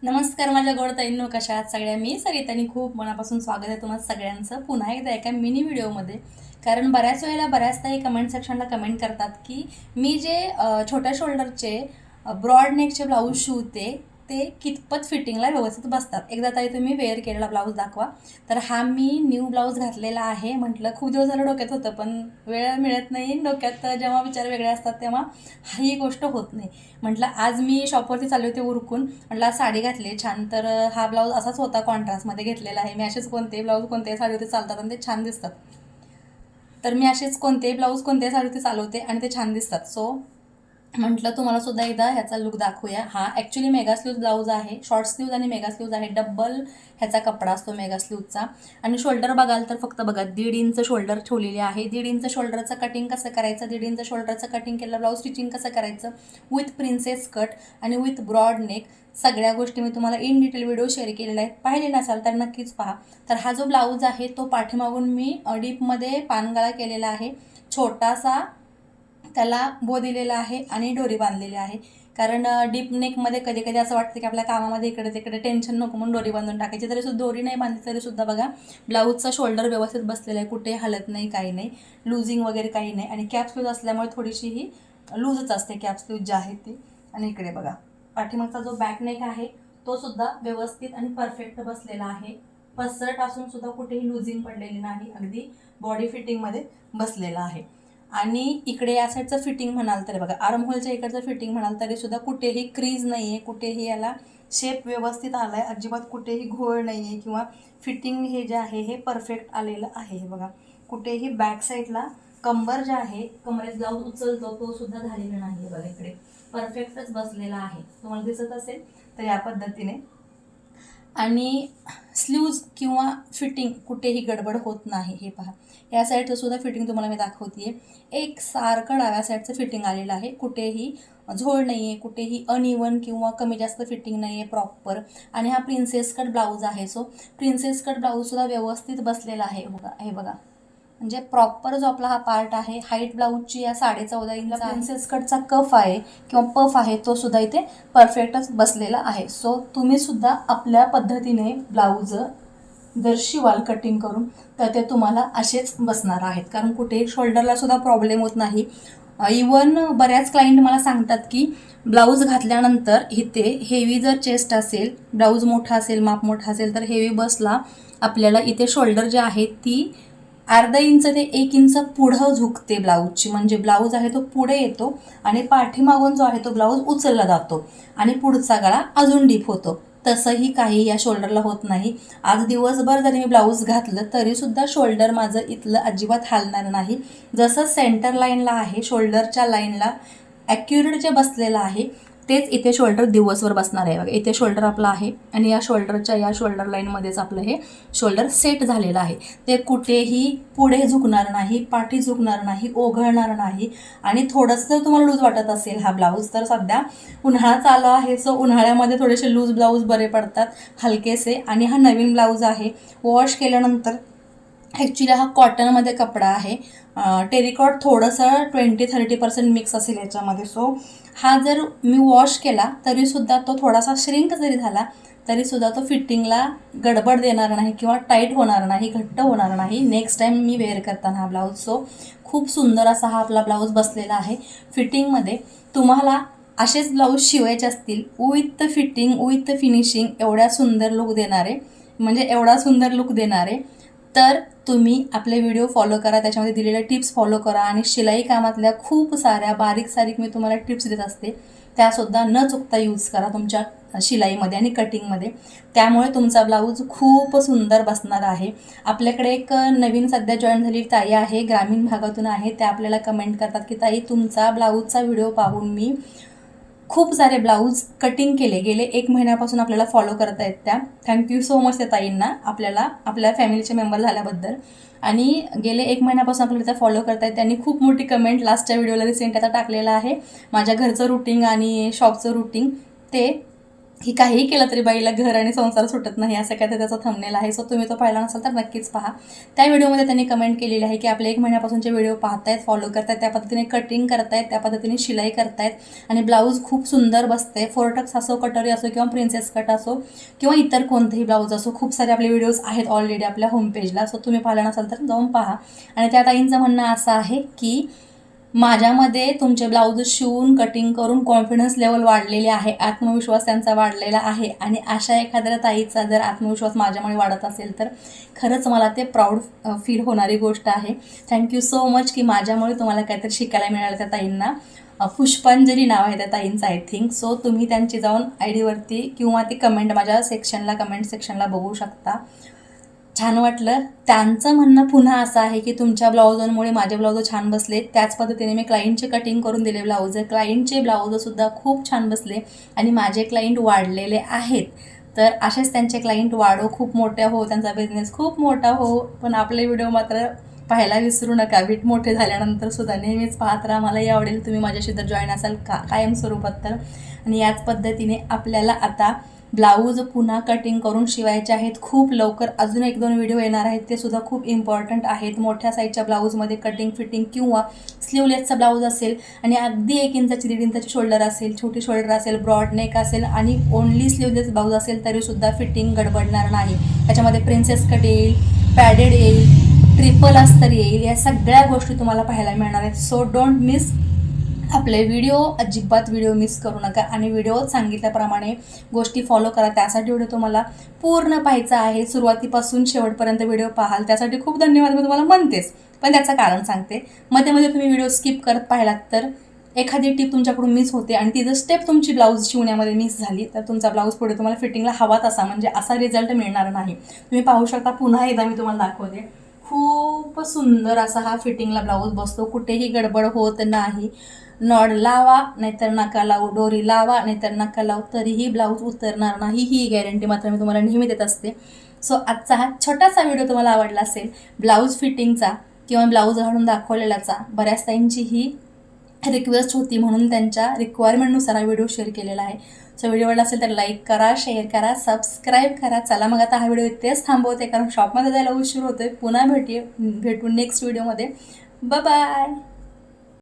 नमस्कार माझ्या गोड ताईंनो, कशा आहात सगळ्या? मी सरितानी खूप मनापासून स्वागत आहे तुम्हाला सगळ्यांचं पुन्हा एकदा एका मिनी व्हिडिओमध्ये. कारण बऱ्याच वेळेला बऱ्याच ताई कमेंट सेक्शनला कमेंट करतात की मी जे छोट्या शोल्डरचे ब्रॉड नेकचे ब्लाऊज शिवते ते कितपत फिटिंगला व्यवस्थित बसतात. एकदा ताई तुम्ही वेअर केलेला ब्लाऊज दाखवा. तर हा मी न्यू ब्लाऊज घातलेला आहे. म्हटलं खूप दिवस झालं डोक्यात होतं, पण वेळ मिळत नाही. डोक्यात जेव्हा विचार वेगळे असतात तेव्हा ही गोष्ट होत नाही. म्हटलं आज मी शॉपवरती चालले होते उरकून, म्हटलं आज साडी घातली छान. तर हा ब्लाऊज असाच होता, कॉन्ट्रास्टमध्ये घेतलेला आहे मी. असेच कोणतेही ब्लाऊज कोणत्याही साडीवरती चालतात आणि ते छान दिसतात. तर मी असेच कोणतेही ब्लाऊज कोणत्याही साडीवरती चालवते आणि ते छान दिसतात. सो म्हटलं तुम्हाला सुद्धा एकदा ह्याचा लुक दाखवूया. हा ॲक्च्युली मेगा स्लीव्ज ब्लाऊज आहे. शॉर्ट स्लीव्ज आणि मेगा स्लीव्ज आहे. डबल ह्याचा कपडा असतो मेगा स्लीव्जचा. आणि शोल्डर बघाल तर फक्त बघा 1.5 इंच शोल्डर ठेवलेली आहे. 1.5 इंच शोल्डरचं कटिंग कसं करायचं, 1.5 इंच शोल्डरचं कटिंग केलं ब्लाऊज स्टिचिंग कसं करायचं विथ प्रिन्सेस कट आणि विथ ब्रॉड नेक, सगळ्या गोष्टी मी तुम्हाला इन डिटेल व्हिडिओ शेअर केलेला आहे. पाहिले नसाल तर नक्कीच पहा. तर हा जो ब्लाऊज आहे तो पाठीमागून मी डीपमध्ये पानगळा केलेला आहे. छोटासा त्याला बो दिलेला आहे आणि डोरी बांधलेली आहे. कारण डीप नेकमध्ये कधी कधी असं वाटतं की आपल्या कामामध्ये इकडे तिकडे टेन्शन नको म्हणून डोरी बांधून टाकायची. तरीसुद्धा डोरी नाही बांधली तरीसुद्धा बघा ब्लाऊजचा शोल्डर व्यवस्थित बसलेला आहे. कुठे हलत नाही, काही नाही, लूजिंग वगैरे काही नाही. आणि कॅप स्लीव्ज असल्यामुळे थोडीशी ही लूजच असते कॅप स्लीव्ज जी आहे ती. आणि इकडे बघा पाठीमागचा जो बॅक नेक आहे तो सुद्धा व्यवस्थित आणि परफेक्ट बसलेला आहे. पसरट असून सुद्धा कुठेही लूजिंग पडलेली नाही, अगदी बॉडी फिटिंगमध्ये बसलेला आहे. आणि इकडे या साईडचं फिटिंग म्हणाल तर बघा आर्महोलच्या इकडचं फिटिंग म्हणाल तरी सुद्धा कुठेही क्रीज नाही आहे, कुठेही याला शेप व्यवस्थित आला आहे, अजिबात कुठेही घोळ नाही आहे किंवा फिटिंग हे जे आहे हे परफेक्ट आलेलं आहे. हे बघा कुठेही बॅक साईडला कंबर जे आहे, कमरेत ब्लाऊज उचलतो तो सुद्धा झालेला नाही आहे. बघा इकडे परफेक्टच बसलेला आहे, तुम्हाला दिसत असेल तर या पद्धतीने. आणि स्लीव्ज किंवा फिटिंग कुठेही गडबड होत नाही. हे पहा या साईडचं सुद्धा फिटिंग तुम्हाला मी दाखवते. एक सारखं डाव्या साईडचं फिटिंग आलेलं आहे. कुठेही झोळ नाही आहे, कुठेही अनइवन किंवा कमी जास्त फिटिंग नाही आहे, प्रॉपर. आणि हा प्रिन्सेस कट ब्लाऊज आहे. सो प्रिन्सेस कट ब्लाऊजसुद्धा व्यवस्थित बसलेला आहे. बघा हे बघा म्हणजे प्रॉपर जो आपला हा पार्ट आहे, हाईट ब्लाऊजची या 14.5 इंच प्रिन्सेस कटचा कफ आहे किंवा पफ आहे तो सुद्धा इथे परफेक्टच बसलेला आहे. सो तुम्ही सुद्धा आपल्या पद्धतीने ब्लाऊज जर शिवाल कटिंग करून तर ते तुम्हाला असेच बसणार आहेत. कारण कुठे शोल्डरला सुद्धा प्रॉब्लेम होत नाही. इवन बऱ्याच क्लायंट मला सांगतात की ब्लाऊज घातल्यानंतर इथे हेवी जर चेस्ट असेल, ब्लाऊज मोठा असेल, माप मोठा असेल तर हेवी बसला आपल्याला इथे शोल्डर जे आहे ती अर्धा इंच ते 1 इंच पुढं झुकते ब्लाऊजची. म्हणजे ब्लाऊज आहे तो पुढे येतो आणि पाठीमागून जो आहे तो ब्लाऊज उचलला जातो आणि पुढचा गळा अजून डीप होतो. तसंही काही या शोल्डरला होत नाही. आज दिवसभर जरी मी ब्लाऊज घातलं तरीसुद्धा शोल्डर माझं इथलं अजिबात हालणार नाही. जसं सेंटर लाईनला आहे, शोल्डरच्या लाईनला ॲक्युरेट जे बसलेलं आहे तेच इथे शोल्डर दिवसभर बसणार आहे. बघा इथे शोल्डर आपला आहे आणि या शोल्डरच्या या शोल्डर लाईनमध्येच आपलं हे शोल्डर सेट झालेलं आहे. ते कुठेही पुढे झुकणार नाही, पाठी झुकणार नाही, ओघळणार नाही. आणि थोडंसं जर तुम्हाला लूज वाटत असेल हा ब्लाऊज, तर सध्या उन्हाळा चालू आहे, सो उन्हाळ्यामध्ये थोडेसे लूज ब्लाऊज बरे पडतात, हलकेसे. आणि हा नवीन ब्लाऊज आहे, वॉश केल्यानंतर ॲक्च्युली हा कॉटनमध्ये कपडा आहे. टेरिकॉट थोडंसं 20-30% मिक्स असेल याच्यामध्ये. सो हा जर मी वॉश केला तरीसुद्धा तो थोडासा श्रिंक जरी झाला तरीसुद्धा तो फिटिंगला गडबड देणार नाही किंवा टाईट होणार नाही, घट्ट होणार नाही नेक्स्ट टाईम मी वेअर करताना हा ब्लाऊज. सो खूप सुंदर असा हा आपला ब्लाऊज बसलेला आहे फिटिंगमध्ये. तुम्हाला असेच ब्लाऊज शिवायचे असतील विथ फिटिंग विथ फिनिशिंग, एवढ्या सुंदर लुक देणारे, म्हणजे एवढा सुंदर लुक देणारे, तर तुम्ही आपले व्हिडिओ फॉलो करा, त्याच्यामध्ये दिलेल्या टिप्स फॉलो करा. आणि शिलाई कामातल्या खूप साऱ्या बारीक सारीक मी तुम्हाला टिप्स देत असते, त्यासुद्धा न चुकता यूज करा तुमच्या शिलाईमध्ये आणि कटिंगमध्ये. त्यामुळे तुमचा ब्लाऊज खूप सुंदर बसणार आहे. आपल्याकडे एक नवीन सध्या जॉईन झालेली ताई आहे, ग्रामीण भागातून आहे. त्या आपल्याला कमेंट करतात की ताई तुमचा ब्लाऊजचा व्हिडिओ पाहून मी खूप सारे ब्लाऊज कटिंग केले, गेले 1 महिन्यापासून आपल्याला फॉलो करत आहेत त्या. थँक्यू सो मच त्या ताईंना आपल्याला आपल्या फॅमिलीचे मेंबर झाल्याबद्दल. आणि गेले 1 महिन्यापासून आपल्याला त्या फॉलो करत आहेत. त्यांनी खूप मोठी कमेंट लास्टच्या व्हिडिओला रिसेंट आता टाकलेला आहे, माझ्या घरचं रुटीन आणि शॉपचं रुटीन ते की काहीही केलं तरी बाईला घर आणि संसार सुटत नाही, असं काय तर त्याचा थंबनेल आहे. सो तुम्ही तो पाहिला नसाल तर नक्कीच पहा. त्या व्हिडिओमध्ये त्यांनी कमेंट केलेली आहे की आपले 1 महिन्यापासूनचे व्हिडिओ पाहतायत, फॉलो करतायत, त्या पद्धतीने कटिंग करतायत, त्या पद्धतीने शिलाई करतायत आणि ब्लाऊज खूप सुंदर बसते. फोरटक्स असो, कटोरी असो किंवा प्रिन्सेस कट असो किंवा इतर कोणतेही ब्लाऊज असो, खूप सारे आपले व्हिडिओज आहेत ऑलरेडी आपल्या होम पेजला. सो तुम्ही पाहिला नसाल तर जाऊन पहा. आणि त्या ताईंचं म्हणणं असं आहे की माझ्यामध्ये तुमचे ब्लाऊज शिवून कटिंग करून कॉन्फिडन्स लेवल वाढलेले आहे, आत्मविश्वास त्यांचा वाढलेला आहे आणि अशा एखाद्या ताईचा जर आत्मविश्वास माझ्यामुळे वाढत असेल तर खरंच मला ते प्राऊड फील होणारी गोष्ट आहे. थँक्यू सो मच की माझ्यामुळे तुम्हाला काहीतरी शिकायला मिळालं. त्या ताईंना पुष्पांजली नाव आहे त्या ताईंचं आय थिंक. सो तुम्ही त्यांची जाऊन ID वरती किंवा ती कमेंट माझ्या कमेंट सेक्शनला बघू शकता. छान वाटलं. त्यांचं म्हणणं पुन्हा असं आहे की तुमच्या ब्लाऊजांमुळे माझे ब्लाऊज छान बसले. त्याच पद्धतीने मी क्लायंटचे कटिंग करून दिले ब्लाऊज, क्लायंटचे ब्लाऊजसुद्धा खूप छान बसले आणि माझे क्लायंट वाढलेले आहेत. तर असेच त्यांचे क्लायंट वाढो, खूप मोठ्या हो, त्यांचा बिझनेस खूप मोठा हो. पण आपले व्हिडिओ मात्र पाहायला विसरू नका. मोठे झाल्यानंतर सुद्धा नेहमीच पाहत राहा. मलाही आवडेल तुम्ही माझ्याशी जर जॉईन असाल कायम स्वरूपात तर. आणि याच पद्धतीने आपल्याला आता ब्लाऊज पुन्हा कटिंग करून शिवायचे आहेत. खूप लवकर अजून 1-2 व्हिडिओ येणार आहेत, ते सुद्धा खूप इम्पॉर्टंट आहेत. मोठ्या साईजच्या ब्लाऊजमध्ये कटिंग फिटिंग किंवा स्लीवलेसचा ब्लाऊज असेल आणि अगदी 1 इंचाची 1.5 इंचाची शोल्डर असेल, छोटी शोल्डर असेल, ब्रॉड नेक असेल आणि ओनली स्लीवलेस ब्लाऊज असेल तरीसुद्धा फिटिंग गडबडणार नाही. त्याच्यामध्ये प्रिन्सेस कट येईल, पॅडेड येईल, ट्रिपल अस्तर येईल, या सगळ्या गोष्टी तुम्हाला पाहायला मिळणार आहेत. सो डोंट मिस आपले व्हिडिओ, अजिबात व्हिडिओ मिस करू नका आणि व्हिडिओत सांगितल्याप्रमाणे गोष्टी फॉलो करा. त्यासाठी व्हिडिओ तुम्हाला पूर्ण पाहायचा आहे, सुरुवातीपासून शेवटपर्यंत व्हिडिओ पाहाल. त्यासाठी खूप धन्यवाद मी तुम्हाला म्हणतेच, पण त्याचं कारण सांगते. मध्ये तुम्ही व्हिडिओ स्किप करत पाहिलात तर एखादी टिप तुमच्याकडून मिस होते आणि ती जर स्टेप तुमची ब्लाऊज शिवण्यामध्ये मिस झाली तर तुमचा ब्लाऊज पुढे तुम्हाला फिटिंगला हवा तसा म्हणजे असा रिझल्ट मिळणार नाही. तुम्ही पाहू शकता. पुन्हा एकदा मी तुम्हाला दाखवते. खूप सुंदर असा हा फिटिंगला ब्लाऊज बसतो, कुठेही गडबड होत नाही. नॉड लावा नाहीतर नका लावू, डोरी लावा नाहीतर नका लावू, तरीही ब्लाऊज उतरणार नाही, ही गॅरंटी मात्र मी तुम्हाला नेहमी देत असते. सो आजचा हा छोटासा व्हिडिओ तुम्हाला आवडला असेल ब्लाऊज फिटिंगचा किंवा ब्लाऊज घालून दाखवलेलाचा. बऱ्याच ताईंची ही रिक्वेस्ट होती म्हणून त्यांच्या रिक्वायरमेंटनुसार हा व्हिडिओ शेअर केलेला आहे. सो व्हिडिओ आवडला असेल तर लाईक करा, शेअर करा, सबस्क्राईब करा. चला मग आता हा व्हिडिओ इथेच थांबवते कारण शॉपमध्ये जायला उशीर होतोय. पुन्हा भेटू नेक्स्ट व्हिडिओमध्ये. बाय.